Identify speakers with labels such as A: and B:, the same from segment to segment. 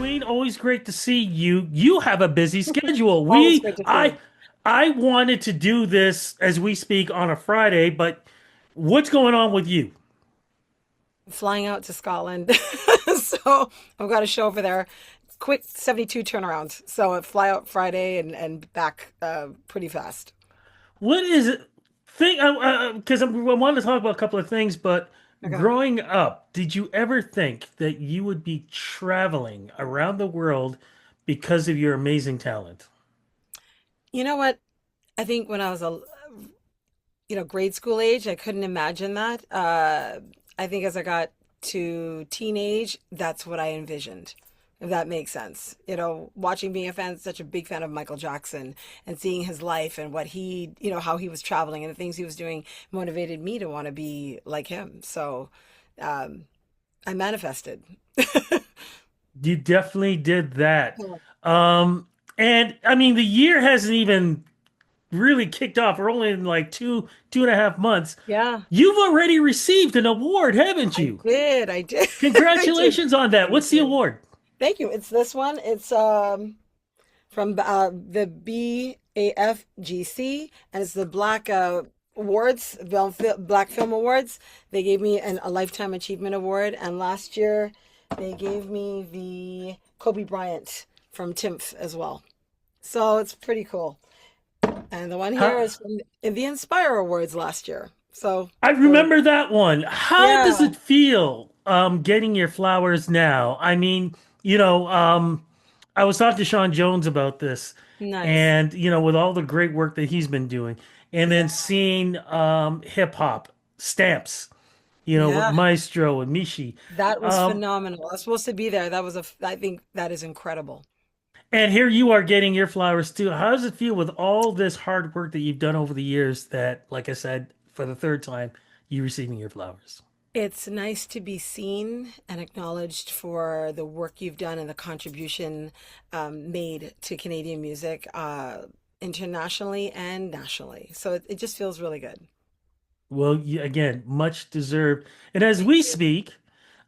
A: Queen, always great to see you. You have a busy schedule.
B: Always great to see you.
A: I wanted to do this as we speak on a Friday, but what's going on with you?
B: Flying out to Scotland. So I've got a show over there. Quick 72 turnarounds. So I fly out Friday and back pretty fast.
A: What is it? Because I wanted to talk about a couple of things, but
B: Okay.
A: growing up, did you ever think that you would be traveling around the world because of your amazing talent?
B: You know what? I think when I was grade school age, I couldn't imagine that. I think as I got to teenage, that's what I envisioned, if that makes sense. Watching being a fan, such a big fan of Michael Jackson and seeing his life and what how he was traveling and the things he was doing motivated me to want to be like him. So um, I manifested.
A: You definitely did that. Um, and I mean, the year hasn't even really kicked off. We're only in like two and a half months.
B: Yeah,
A: You've already received an award, haven't
B: I
A: you?
B: did. I did. I did.
A: Congratulations on that.
B: Thank
A: What's the
B: you.
A: award?
B: Thank you. It's this one. It's from the BAFGC, and it's the Black Awards, Black Film Awards. They gave me a Lifetime Achievement Award, and last year they gave me the Kobe Bryant from TIMF as well. So it's pretty cool. And the one here
A: Huh?
B: is from the Inspire Awards last year. So
A: I
B: those,
A: remember that one. How does
B: yeah,
A: it feel getting your flowers now? I mean, you know, I was talking to Sean Jones about this,
B: nice.
A: and with all the great work that he's been doing, and then
B: Yeah,
A: seeing hip hop stamps, with
B: yeah.
A: Maestro and Mishi.
B: That was
A: Um,
B: phenomenal. I was supposed to be there. I think that is incredible.
A: and here you are getting your flowers too. How does it feel with all this hard work that you've done over the years that, like I said, for the third time, you receiving your flowers?
B: It's nice to be seen and acknowledged for the work you've done and the contribution made to Canadian music internationally and nationally. So it just feels really good.
A: Well, again, much deserved. And as
B: Thank
A: we
B: you.
A: speak,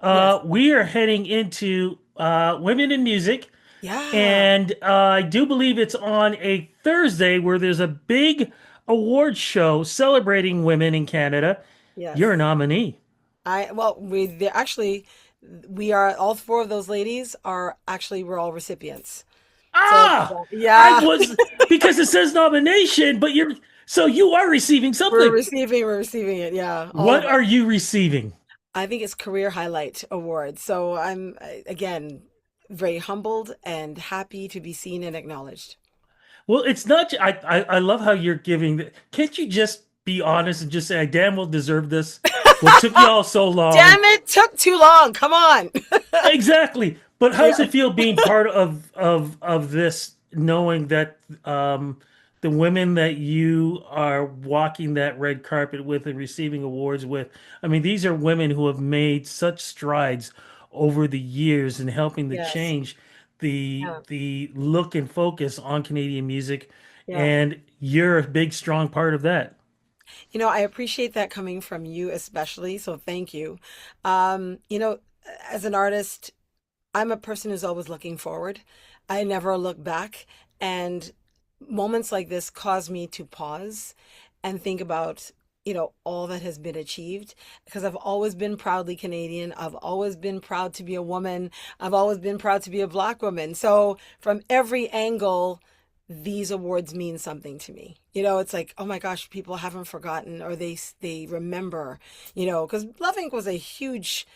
B: Yes.
A: we are heading into Women in Music.
B: Yeah.
A: And I do believe it's on a Thursday where there's a big award show celebrating women in Canada. You're a
B: Yes.
A: nominee.
B: Well, we are all four of those ladies are actually we're all recipients. So
A: Ah, I
B: yeah,
A: was because it says nomination, but you are receiving something.
B: we're receiving it. Yeah, all
A: What
B: of us.
A: are you receiving?
B: I think it's Career Highlight Award. So I'm again very humbled and happy to be seen and acknowledged.
A: Well, it's not. I love how you're giving. Can't you just be honest and just say, "I damn well deserve this"? What took you all so long?
B: Damn it, took too long. Come on.
A: Exactly. But how
B: Yeah.
A: does it feel being part of this, knowing that the women that you are walking that red carpet with and receiving awards with, I mean, these are women who have made such strides over the years in helping to
B: Yes.
A: change the
B: Yeah.
A: the look and focus on Canadian music,
B: Yeah.
A: and you're a big, strong part of that.
B: I appreciate that coming from you especially, so thank you. As an artist, I'm a person who's always looking forward. I never look back, and moments like this cause me to pause and think about, all that has been achieved because I've always been proudly Canadian. I've always been proud to be a woman. I've always been proud to be a Black woman. So from every angle, these awards mean something to me. It's like, oh my gosh, people haven't forgotten or they remember, because Love Inc. was a huge,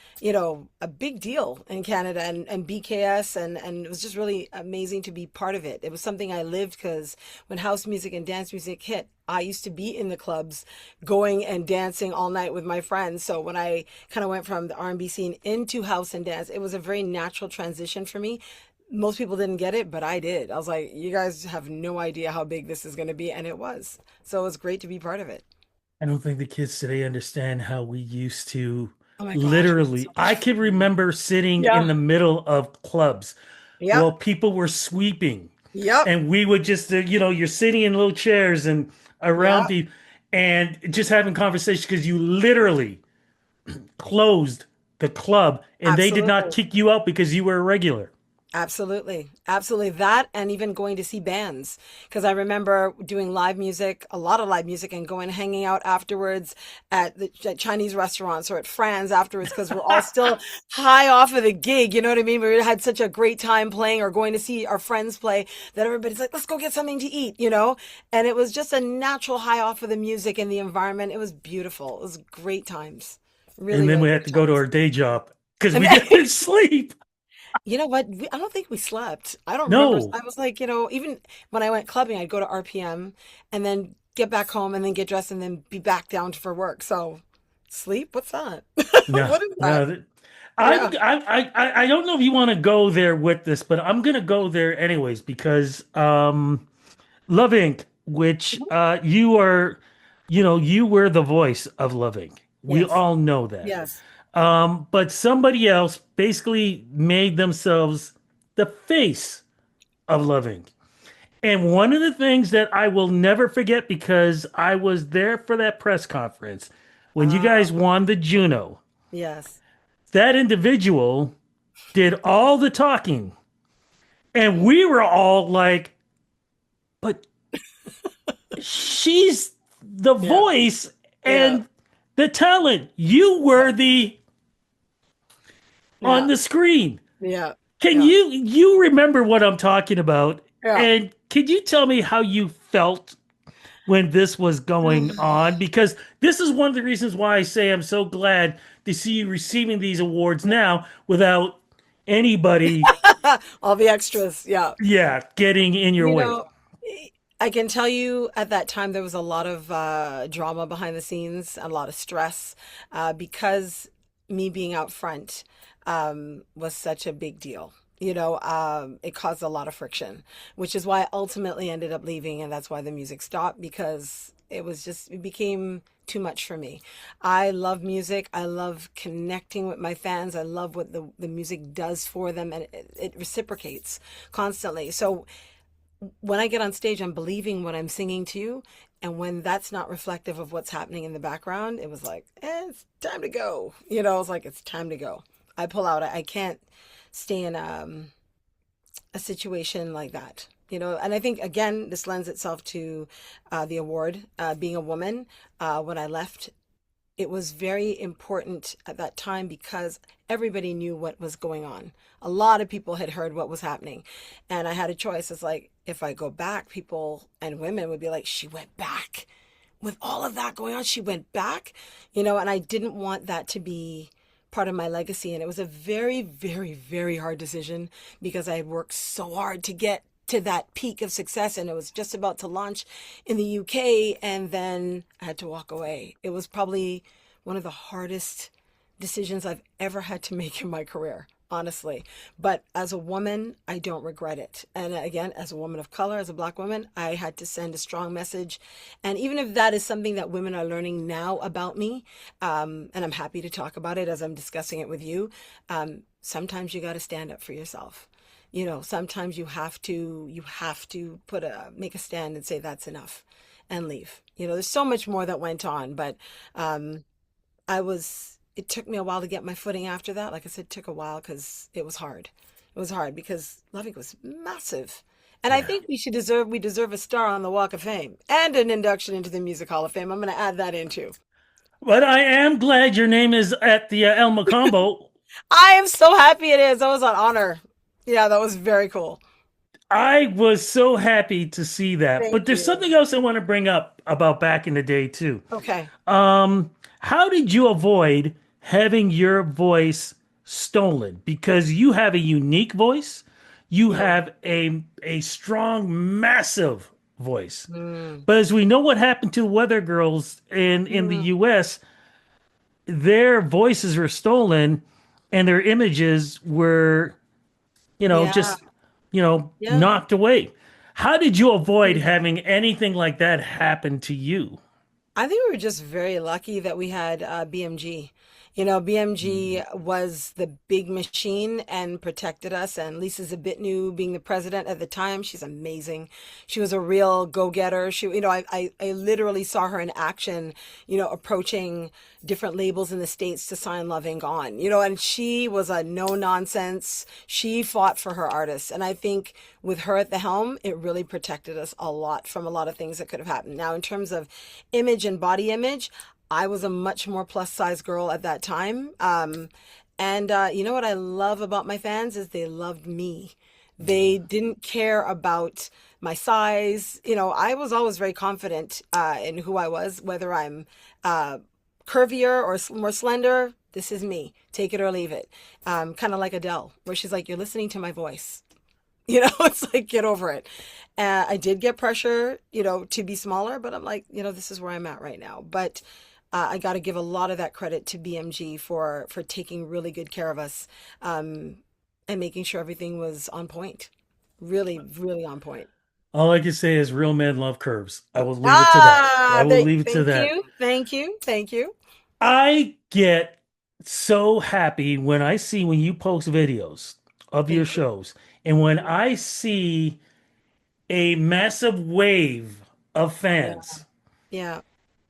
B: a big deal in Canada and BKS and it was just really amazing to be part of it. It was something I lived because when house music and dance music hit, I used to be in the clubs going and dancing all night with my friends. So when I kind of went from the R&B scene into house and dance, it was a very natural transition for me. Most people didn't get it, but I did. I was like, you guys have no idea how big this is going to be. And it was. So it was great to be part of it.
A: I don't think the kids today understand how we used to
B: Oh my gosh, we had
A: literally.
B: so
A: I
B: much
A: can
B: fun.
A: remember sitting in
B: Yeah.
A: the middle of clubs
B: Yep.
A: while people were sweeping,
B: Yep.
A: and we would just, you're sitting in little chairs and around
B: Yep.
A: people and just having conversations because you literally closed the club and they did not
B: Absolutely.
A: kick you out because you were a regular.
B: Absolutely. Absolutely. That and even going to see bands. Because I remember doing live music, a lot of live music, and going hanging out afterwards at Chinese restaurants or at Fran's afterwards because we're all still high off of the gig. You know what I mean? We had such a great time playing or going to see our friends play that everybody's like, let's go get something to eat, you know? And it was just a natural high off of the music and the environment. It was beautiful. It was great times. Really,
A: And then
B: really
A: we had
B: great
A: to go to
B: times.
A: our day job because
B: And
A: we didn't sleep.
B: you know what? I don't think we slept. I don't remember.
A: No,
B: I was like, even when I went clubbing, I'd go to RPM and then get back home and then get dressed and then be back down for work. So, sleep? What's that?
A: no,
B: What is that?
A: no.
B: Yeah.
A: I don't know if you want to go there with this, but I'm gonna go there anyways because Love Inc., which
B: Mhm.
A: you are, you were the voice of Love Inc. We
B: Yes.
A: all know that.
B: Yes.
A: But somebody else basically made themselves the face of Love Inc. And one of the things that I will never forget because I was there for that press conference when you
B: Ah,
A: guys won the Juno,
B: yes.
A: that individual did all the talking. And we were all like, but she's the
B: Yeah.
A: voice
B: Yeah.
A: and the talent. You
B: Yeah.
A: were the on
B: Yeah.
A: the screen.
B: Yeah.
A: Can
B: Yeah.
A: you remember what I'm talking about?
B: Yeah.
A: And can you tell me how you felt when this was going on? Because this is one of the reasons why I say I'm so glad to see you receiving these awards now without anybody,
B: All the extras. Yeah.
A: yeah, getting in your
B: You
A: way.
B: know, I can tell you at that time there was a lot of drama behind the scenes, a lot of stress, because me being out front was such a big deal. It caused a lot of friction, which is why I ultimately ended up leaving, and that's why the music stopped because it became too much for me. I love music. I love connecting with my fans. I love what the music does for them, and it reciprocates constantly. So when I get on stage, I'm believing what I'm singing to you. And when that's not reflective of what's happening in the background, it was like, it's time to go. It's like, it's time to go. I pull out. I can't stay in a situation like that. And I think, again, this lends itself to the award, being a woman. When I left, it was very important at that time because everybody knew what was going on. A lot of people had heard what was happening. And I had a choice. It's like, if I go back, people and women would be like, she went back. With all of that going on, she went back, and I didn't want that to be part of my legacy. And it was a very, very, very hard decision because I had worked so hard to get to that peak of success and it was just about to launch in the UK and then I had to walk away. It was probably one of the hardest decisions I've ever had to make in my career, honestly. But as a woman, I don't regret it. And again, as a woman of color, as a black woman, I had to send a strong message. And even if that is something that women are learning now about me, and I'm happy to talk about it as I'm discussing it with you, sometimes you got to stand up for yourself. Sometimes you have to make a stand and say that's enough and leave. There's so much more that went on, but um, it took me a while to get my footing after that. Like I said, it took a while because it was hard. It was hard because Loving was massive. And I
A: Yeah.
B: think we deserve a star on the Walk of Fame and an induction into the Music Hall of Fame. I'm going to add that in too.
A: But I am glad your name is at the El Macombo.
B: I am so happy it is. That was an honor. Yeah, that was very cool.
A: I was so happy to see that. But
B: Thank
A: there's
B: you.
A: something else I want to bring up about back in the day too.
B: Okay.
A: How did you avoid having your voice stolen? Because you have a unique voice, you
B: Yeah.
A: have a strong, massive voice.
B: Mm.
A: But as we know what happened to Weather Girls in the
B: Mm.
A: US, their voices were stolen and their images were,
B: Yeah.
A: just,
B: Yeah.
A: knocked away. How did you avoid
B: Mm.
A: having anything like that happen to you?
B: I think we were just very lucky that we had BMG. BMG
A: Mm.
B: was the big machine and protected us. And Lisa Zabitnu being the president at the time, she's amazing. She was a real go-getter. I literally saw her in action, approaching different labels in the States to sign Love Ain't Gone, and she was a no-nonsense. She fought for her artists. And I think with her at the helm, it really protected us a lot from a lot of things that could have happened. Now, in terms of image and body image, I was a much more plus size girl at that time. And you know what I love about my fans is they loved me. They didn't care about my size. I was always very confident in who I was, whether I'm uh, curvier or more slender. This is me. Take it or leave it. Kind of like Adele, where she's like, "You're listening to my voice." It's like, get over it. I did get pressure, to be smaller, but I'm like, this is where I'm at right now. But I got to give a lot of that credit to BMG for taking really good care of us, and making sure everything was on point. Really, really on point.
A: All I can say is real men love curves. I will leave it to that. I
B: Ah,
A: will leave it to
B: thank
A: that.
B: you, thank you, thank you.
A: I get so happy when I see when you post videos of your
B: Thank you.
A: shows and when I see a massive wave of
B: Yeah,
A: fans
B: yeah.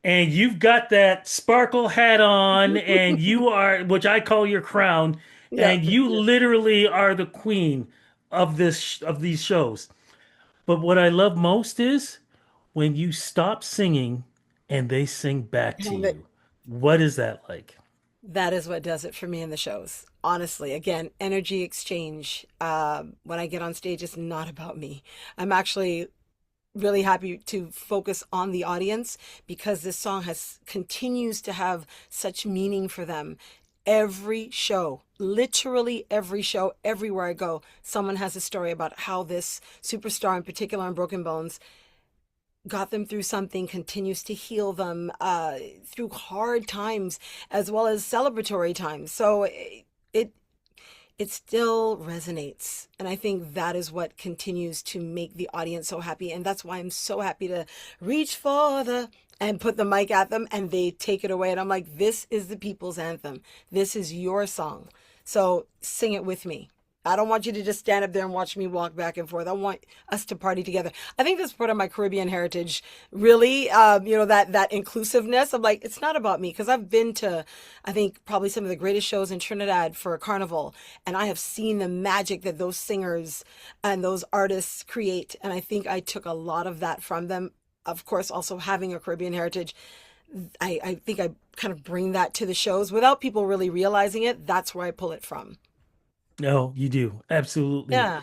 A: and you've got that sparkle hat on and you are, which I call your crown,
B: Yeah,
A: and
B: thank
A: you
B: you.
A: literally are the queen of of these shows. But what I love most is when you stop singing and they sing back to
B: Love it.
A: you. What is that like?
B: That is what does it for me in the shows. Honestly, again, energy exchange. When I get on stage, it's not about me. I'm actually really happy to focus on the audience because this song has continues to have such meaning for them. Every show, literally every show, everywhere I go, someone has a story about how this superstar in particular on Broken Bones got them through something, continues to heal them through hard times as well as celebratory times. So it it still resonates. And I think that is what continues to make the audience so happy. And that's why I'm so happy to reach for the and put the mic at them and they take it away. And I'm like, this is the people's anthem. This is your song. So sing it with me. I don't want you to just stand up there and watch me walk back and forth. I want us to party together. I think that's part of my Caribbean heritage, really. That inclusiveness. I'm like, it's not about me because I've been to, I think, probably some of the greatest shows in Trinidad for a carnival, and I have seen the magic that those singers and those artists create. And I think I took a lot of that from them. Of course, also having a Caribbean heritage, I think I kind of bring that to the shows without people really realizing it. That's where I pull it from.
A: No, you do. Absolutely.
B: Yeah.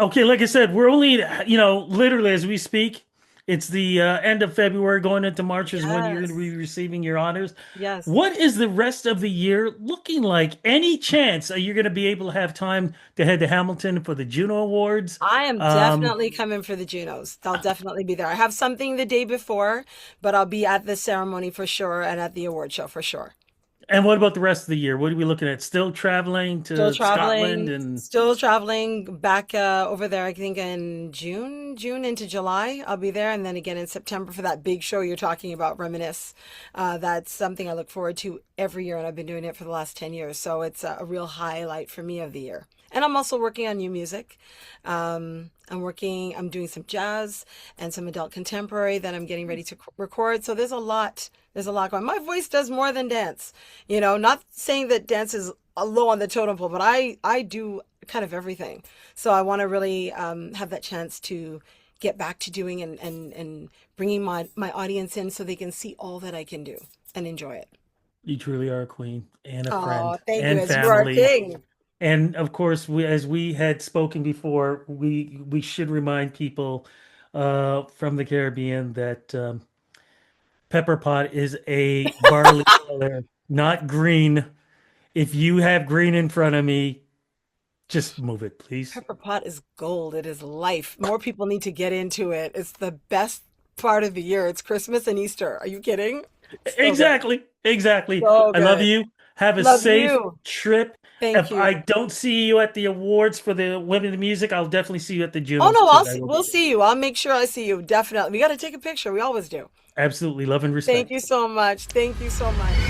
A: Okay, like I said, we're only, literally as we speak, it's the end of February going into March is when you're going to be
B: Yes.
A: receiving your honors.
B: Yes.
A: What is the rest of the year looking like? Any chance are you going to be able to have time to head to Hamilton for the Juno Awards?
B: I am
A: Um,
B: definitely coming for the Junos. I'll definitely be there. I have something the day before, but I'll be at the ceremony for sure and at the award show for sure.
A: and what about the rest of the year? What are we looking at? Still traveling to Scotland and
B: Still traveling back over there, I think in June into July. I'll be there. And then again in September for that big show you're talking about, Reminisce. That's something I look forward to every year, and I've been doing it for the last 10 years. So it's a real highlight for me of the year. And I'm also working on new music. I'm doing some jazz and some adult contemporary that I'm getting ready to record. So there's a lot going. My voice does more than dance. Not saying that dance is low on the totem pole, but I do kind of everything. So I want to really have that chance to get back to doing and bringing my audience in so they can see all that I can do and enjoy it.
A: you truly are a queen and a
B: Oh,
A: friend
B: thank you,
A: and
B: as you are a
A: family.
B: king.
A: And of course, as we had spoken before, we should remind people from the Caribbean that pepper pot is a barley color, not green. If you have green in front of me, just move it, please.
B: Pepper pot is gold. It is life. More people need to get into it. It's the best part of the year. It's Christmas and Easter. Are you kidding? So good.
A: Exactly, exactly.
B: So
A: I love
B: good.
A: you. Have a
B: Love
A: safe
B: you.
A: trip.
B: Thank
A: If I
B: you.
A: don't see you at the awards for the Women in Music, I'll definitely see you at the
B: Oh
A: Junos
B: no,
A: because I will
B: we'll
A: be there.
B: see you. I'll make sure I see you. Definitely. We got to take a picture. We always do.
A: Absolutely, love and
B: Thank
A: respect.
B: you so much. Thank you so much.